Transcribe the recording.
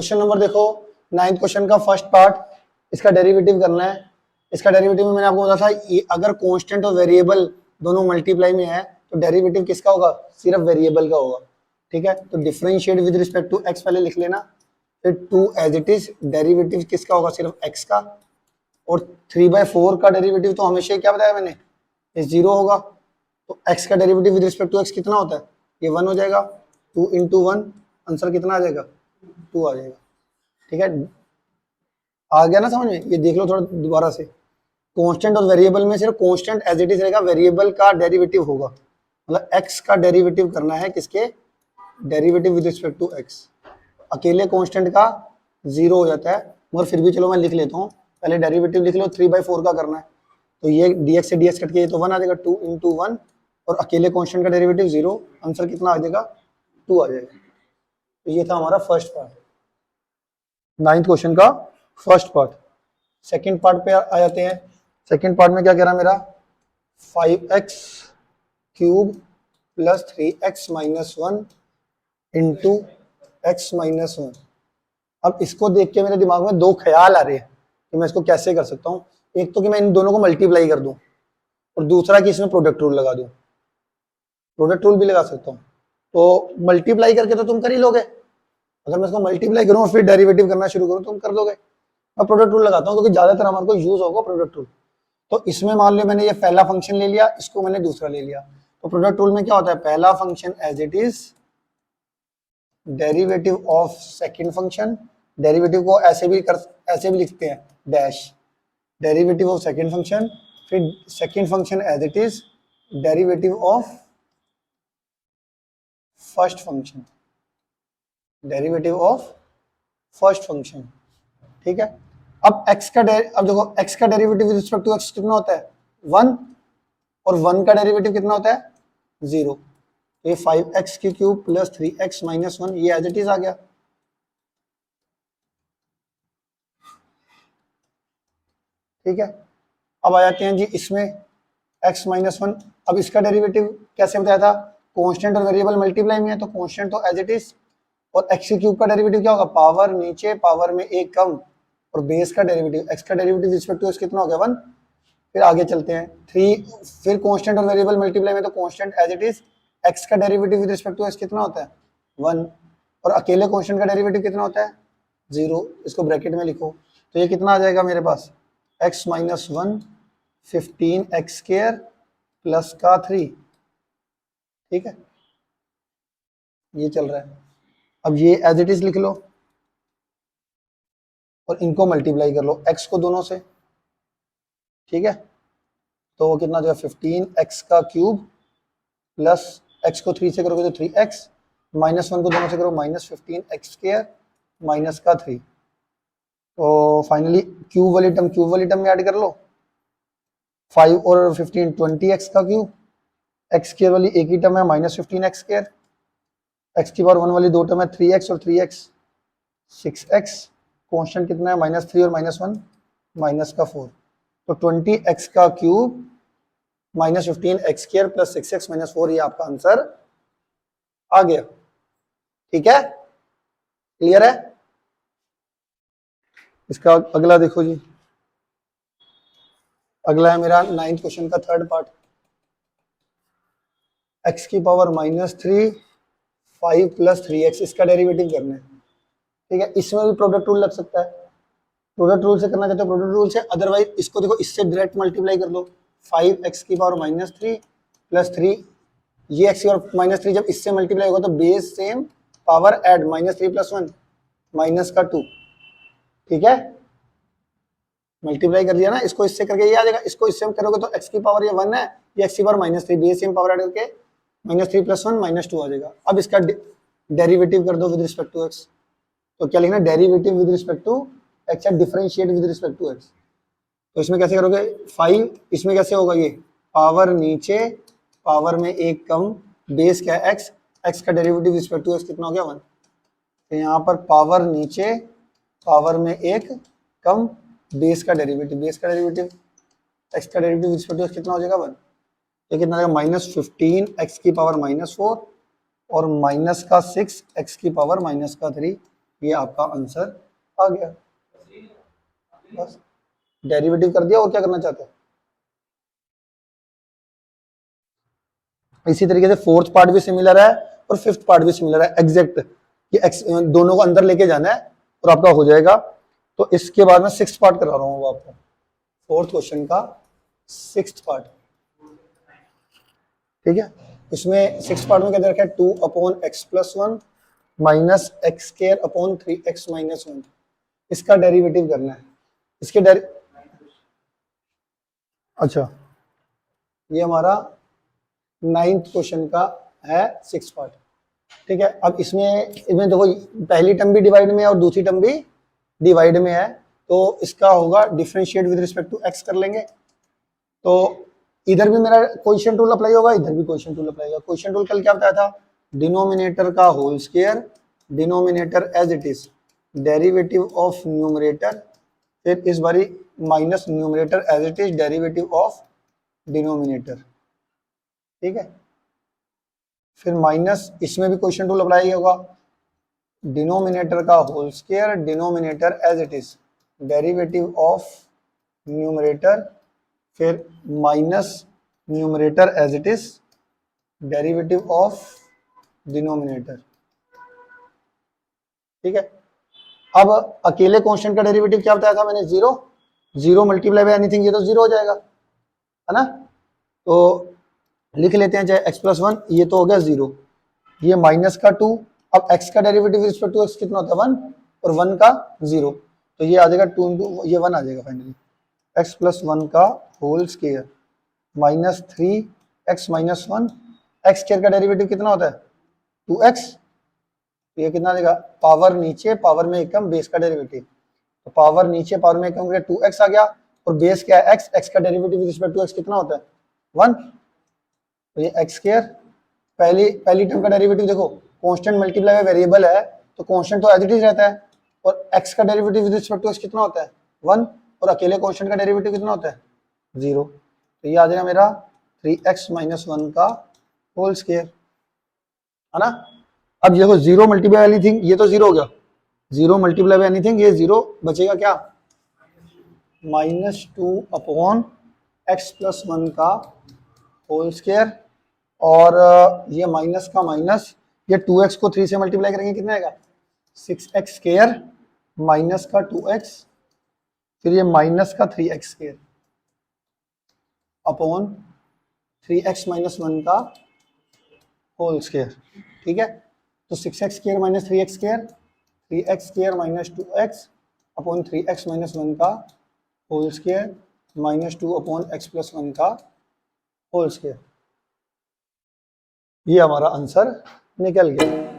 Question number देखो 9th question का first part, इसका डेरिवेटिव करना है। इसका डेरिवेटिव में मैंने आपको बताया था ये अगर कांस्टेंट और वेरिएबल दोनों मल्टीप्लाई में है तो डेरिवेटिव किसका होगा, सिर्फ वेरिएबल का होगा। ठीक है, तो differentiate with respect to X पहले लिख लेना, फिर 2 एज इट इज, डेरिवेटिव किसका होगा, सिर्फ एक्स का। और 3/4 का डेरिवेटिव तो हमेशा क्या बताया मैंने, ये 0 होगा। तो x का derivative with respect to x कितना होता है, ये 1 हो जाएगा। 2 × 1 आंसर कितना आ जाएगा, 2 आ जाएगा। ठीक है, आ गया ना समझ में। ये देख लो थोड़ा दोबारा से, कांस्टेंट और वेरिएबल में सिर्फ कांस्टेंट एज इट इज रहेगा, वेरिएबल का डेरिवेटिव होगा। मतलब x का डेरिवेटिव करना है, किसके, derivative with respect to x। अकेले कांस्टेंट का 0 हो जाता है, मगर फिर भी चलो मैं लिख लेता हूँ, पहले डेरिवेटिव लिख लो। 3/4 का करना है तो ये dx से dx कट के ये तो 1 आ जाएगा, 2 × 1, और अकेले कांस्टेंट का डेरिवेटिव 0, आंसर कितना आ जाएगा, 2 आ जाएगा। तो ये था हमारा फर्स्ट पार्ट, 9th क्वेश्चन का फर्स्ट पार्ट। सेकंड पार्ट पे आ जाते हैं। सेकंड पार्ट में क्या कह रहा है मेरा, 5x³ + 3x - 1 × x - 1। अब इसको देख के मेरे दिमाग में दो ख्याल आ रहे हैं कि मैं इसको कैसे कर सकता हूँ। एक तो कि मैं इन दोनों को मल्टीप्लाई कर दूं, और दूसरा कि इसमें प्रोडक्ट रूल लगा दूं। प्रोडक्ट रूल भी लगा सकता हूँ। तो मल्टीप्लाई करके तो तुम कर ही लोगे, अगर मैं इसको मल्टीप्लाई करूँ और फिर डेरिवेटिव करना शुरू करूँ तुम कर दोगे। मैं प्रोडक्ट रूल लगाता हूँ क्योंकि ज्यादातर हमारे को यूज होगा प्रोडक्ट रूल। तो इसमें मान लो मैंने ये पहला फंक्शन ले लिया, इसको मैंने दूसरा ले लिया, तो प्रोडक्ट रूल में क्या होता है, पहला function as it is derivative of second function. Derivative को ऐसे भी लिखते हैं dash, derivative of second function, फिर second function as it is derivative of first function, derivative of first function. ठीक है, अब अब देखो x का derivative with respect to x कितना होता है, 1, और 1 का डेरिवेटिव कितना होता है, 0। ये 5x³ + 3x - 1 ये एज इट इज आ गया। ठीक है, अब आ जाते हैं जी इसमें x - 1। अब इसका डेरिवेटिव कैसे बताया था, कांस्टेंट और वेरिएबल मल्टीप्लाई में है तो कांस्टेंट तो एज इट इज, और x³ का डेरिवेटिव क्या होगा, पावर नीचे पावर में 1 कम, और बेस का डेरिवेटिव x का डेरिवेटिव रिस्पेक्ट टू x कितना हो गया, 1। फिर आगे चलते हैं 3, फिर कांस्टेंट और वेरिएबल मल्टीप्लाई में तो constant as it is, x का derivative with respect to x कितना होता है, 1, और अकेले कांस्टेंट का डेरिवेटिव कितना होता है, 0। इसको ब्रैकेट में लिखो तो ये कितना आ जाएगा मेरे पास, x - 1 15x² प्लस का 3। ठीक है, ये चल रहा है। अब ये एज इट इज लिख लो और इनको मल्टीप्लाई कर लो, x को दोनों से। ठीक है, तो वो कितना जो है 15x³ प्लस x को 3 से करोगे तो 3x, -1 को दोनों से करो -15x² माइनस का 3। तो फाइनली क्यूब वाली टर्म में ऐड कर लो, 5 और 15 20x³, x² वाली एक ही टर्म है -15x², x³ 1 वाली दो टर्म है 3x और 3x 6x, कांस्टेंट कितना है -3 और -1 -4। तो 20x³ -15x² प्लस 6x - 4 ये आपका आंसर आ गया। ठीक है, क्लियर है। इसका अगला देखो जी, अगला है मेरा 9th क्वेश्चन का थर्ड पार्ट, x³ -3 5 + 3x, इसका डेरिवेटिव करना है। ठीक है, इसमें भी प्रोडक्ट रूल लग सकता है, प्रोडक्ट रूल से करना चाहते हो प्रोडक्ट रूल से, अदरवाइज इसको देखो इससे डायरेक्ट मल्टीप्लाई कर दो, 5x³ -3 प्लस 3, ये x³ -3 जब इससे मल्टीप्लाई होगा तो बेस सेम पावर ऐड -3 + 1 -2। ठीक है, मल्टीप्लाई कर दिया ना, इसको इससे करके ये आ जाएगा, इसको इससे करोगे तो x की पावर ये 1 है, ये x की power -3, base same power add करके -3 + 1 -2 आ जाएगा। अब इसका डेरिवेटिव कर दो विद रिस्पेक्ट टू x, तो क्या लिखना, derivative with respect to x या differentiate with respect to x। तो इसमें कैसे करोगे, 5, इसमें कैसे होगा, ये पावर नीचे पावर में 1 कम, बेस क्या है x का derivative with respect to x कितना हो गया, 1। तो यहाँ पर पावर नीचे पावर में 1 कम, बेस का डेरिवेटिव x का derivative with respect to x कितना हो जाएगा, 1। ये कितना आएगा, -15 x की पावर -4 और -6 x की पावर -3, ये आपका आंसर आ गया। बस डेरिवेटिव कर दिया, और क्या करना चाहते हैं। इसी तरीके से फोर्थ पार्ट भी सिमिलर है और फिफ्थ पार्ट भी सिमिलर है, एग्जैक्ट। ये दोनों को अंदर लेके जाना है और आपका हो जाएगा। तो इसके बाद में सिक्स्थ पार्ट करा रहा हूँ आपको, फोर्थ क्वेश्चन का सिक्स्थ पार्ट। ठीक है, इसमें सिक्स्थ पार्ट में क्या दे रखा है, 2/x+1 minus x square upon 3x-1। इसका डेरिवेटिव करना है। इसके अच्छा, ये हमारा 9th क्वेश्चन का है सिक्स पार्ट। ठीक है, अब इसमें देखो पहली टर्म भी डिवाइड में है और दूसरी टर्म भी डिवाइड में है, तो इसका होगा differentiate with respect to X कर लेंगे। तो इधर भी मेरा क्वेश्चन टूल अप्लाई होगा, इधर भी क्वेश्चन टूल अप्लाई होगा। क्वेश्चन टूल कल क्या बताया था, डिनोमिनेटर का whole square, denominator as it is, derivative of numerator, फिर इस बारी minus numerator as it is, derivative of denominator. ठीक है, फिर माइनस, इसमें भी क्वेश्चन टूल अप्लाई होगा, डिनोमिनेटर का whole square, denominator as it is, derivative of numerator, फिर minus numerator as it is, derivative of denominator. ठीक है, अब अकेले कांस्टेंट का डेरिवेटिव क्या बताया था मैंने, zero. Zero multiply by anything, ये तो जीरो हो जाएगा, है ना। तो लिख लेते हैं, चाहे x+1, ये तो हो गया जीरो, ये माइनस का 2। अब x का derivative with respect to x कितना होता है, 1, और 1 का 0, तो ये आ जाएगा 2 इंटू ये 1 आ जाएगा फाइनली। x+1 का whole square minus 3x-1, x square का डेरिवेटिव कितना होता है, 2x। ये कितना देगा, पावर नीचे पावर में एक कम, बेस का डेरिवेटिव, तो पावर नीचे पावर में एक कम, 2x आ गया, और बेस क्या है x, x का derivative with respect to x कितना होता है, 1। तो ये x स्क्वायर, पहली टर्म का डेरिवेटिव देखो, कांस्टेंट मल्टीप्लाई बाय वेरिएबल है तो कांस्टेंट तो एज इट इज रहता है, और x का derivative with respect to x कितना होता है, 1, और अकेले कांस्टेंट का डेरिवेटिव कितना होता है, 0। तो ये आ जाएगा मेरा 3x-1 का होल स्क्वायर, है ना। अब देखो जीरो मल्टीप्लाई बाय एनीथिंग, ये तो जीरो हो गया, जीरो मल्टीप्लाई बाय एनीथिंग, ये जीरो बचेगा क्या, -2/x+1 का होल स्क्वायर, और ये माइनस का माइनस, ये 2x को 3 से मल्टीप्लाई करेंगे कितना आएगा, 6x स्क्वायर माइनस का 2x, फिर ये माइनस का 3x स्क्वायर अपॉन 3x-1 का होल स्क्वायर। ठीक है, तो 6x square minus 3x square, 3x square minus 2x upon 3x-1 का होल स्क्वायर, -2/x+1 का होल स्क्वायर। ये हमारा आंसर निकल गया।